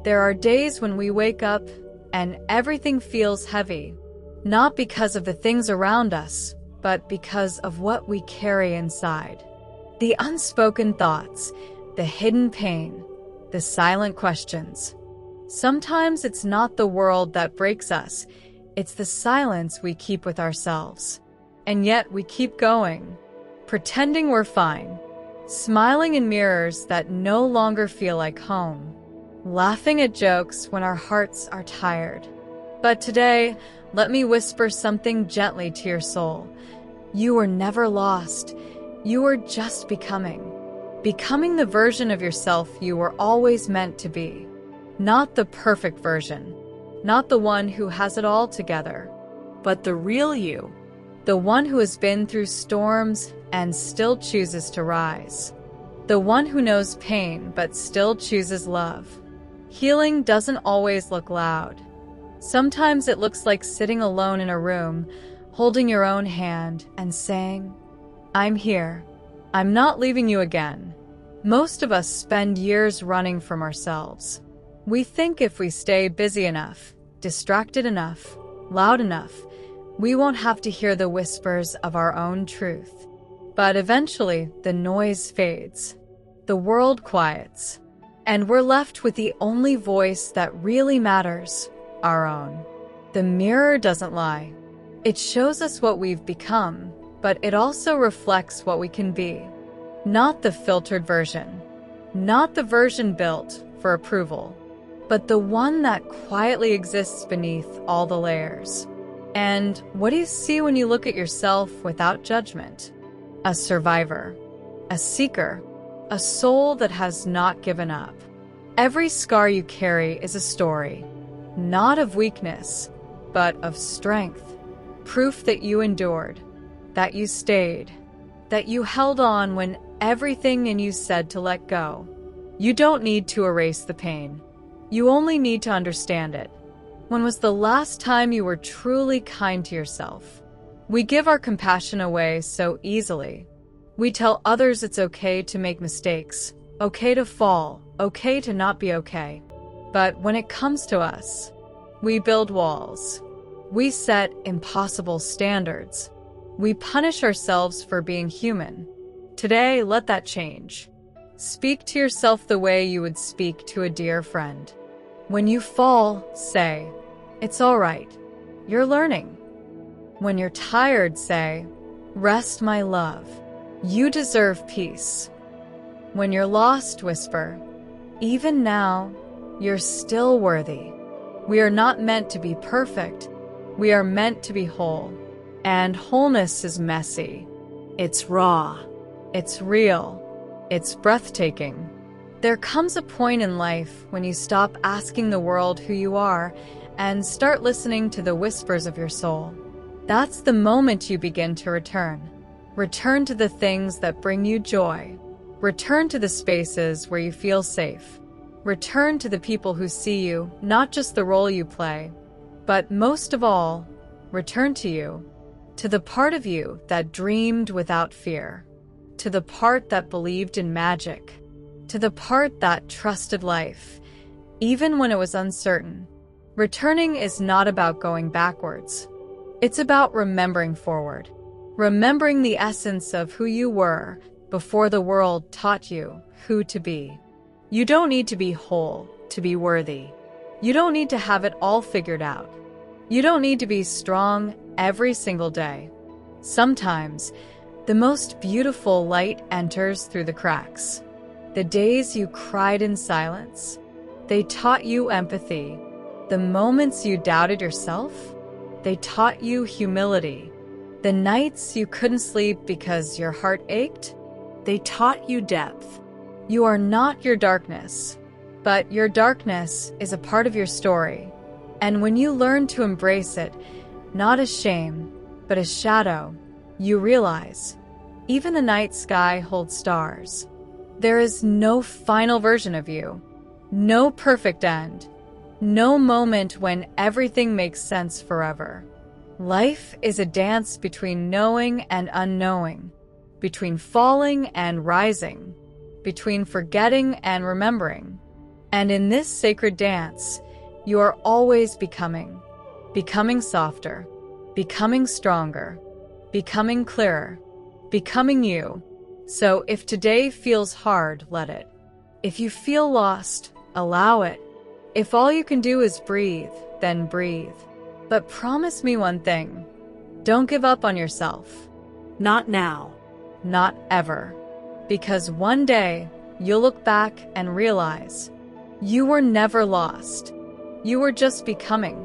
There are days when we wake up and everything feels heavy, not because of the things around us, but because of what we carry inside. The unspoken thoughts, the hidden pain, the silent questions. Sometimes it's not the world that breaks us, it's the silence we keep with ourselves. And yet we keep going, pretending we're fine, smiling in mirrors that no longer feel like home, laughing at jokes when our hearts are tired. But today, let me whisper something gently to your soul. You were never lost. You were just becoming. Becoming the version of yourself you were always meant to be. Not the perfect version. Not the one who has it all together. But the real you. The one who has been through storms and still chooses to rise. The one who knows pain but still chooses love. Healing doesn't always look loud. Sometimes it looks like sitting alone in a room, holding your own hand and saying, "I'm here. I'm not leaving you again." Most of us spend years running from ourselves. We think if we stay busy enough, distracted enough, loud enough, we won't have to hear the whispers of our own truth. But eventually, the noise fades. The world quiets. And we're left with the only voice that really matters, our own. The mirror doesn't lie. It shows us what we've become, but it also reflects what we can be. Not the filtered version. Not the version built for approval, but the one that quietly exists beneath all the layers. And what do you see when you look at yourself without judgment? A survivor, a seeker, a soul that has not given up. Every scar you carry is a story, not of weakness, but of strength. Proof that you endured, that you stayed, that you held on when everything in you said to let go. You don't need to erase the pain. You only need to understand it. When was the last time you were truly kind to yourself? We give our compassion away so easily. We tell others it's okay to make mistakes, okay to fall, okay to not be okay. But when it comes to us, we build walls. We set impossible standards. We punish ourselves for being human. Today, let that change. Speak to yourself the way you would speak to a dear friend. When you fall, say, "It's all right. You're learning." When you're tired, say, "Rest, my love. You deserve peace." When you're lost, whisper, "Even now, you're still worthy." We are not meant to be perfect. We are meant to be whole. And wholeness is messy. It's raw. It's real. It's breathtaking. There comes a point in life when you stop asking the world who you are and start listening to the whispers of your soul. That's the moment you begin to return. Return to the things that bring you joy. Return to the spaces where you feel safe. Return to the people who see you, not just the role you play. But most of all, return to you. To the part of you that dreamed without fear. To the part that believed in magic. To the part that trusted life, even when it was uncertain. Returning is not about going backwards. It's about remembering forward. Remembering the essence of who you were before the world taught you who to be. You don't need to be whole to be worthy. You don't need to have it all figured out. You don't need to be strong every single day. Sometimes, the most beautiful light enters through the cracks. The days you cried in silence, they taught you empathy. The moments you doubted yourself, they taught you humility. The nights you couldn't sleep because your heart ached, they taught you depth. You are not your darkness, but your darkness is a part of your story. And when you learn to embrace it, not as shame, but as shadow, you realize, even the night sky holds stars. There is no final version of you, no perfect end, no moment when everything makes sense forever. Life is a dance between knowing and unknowing, between falling and rising, between forgetting and remembering. And in this sacred dance, you are always becoming softer, becoming stronger, becoming clearer, becoming you. So if today feels hard, let it. If you feel lost, allow it. If all you can do is breathe, then breathe. But promise me one thing. Don't give up on yourself. Not now. Not ever. Because one day, you'll look back and realize you were never lost. You were just becoming.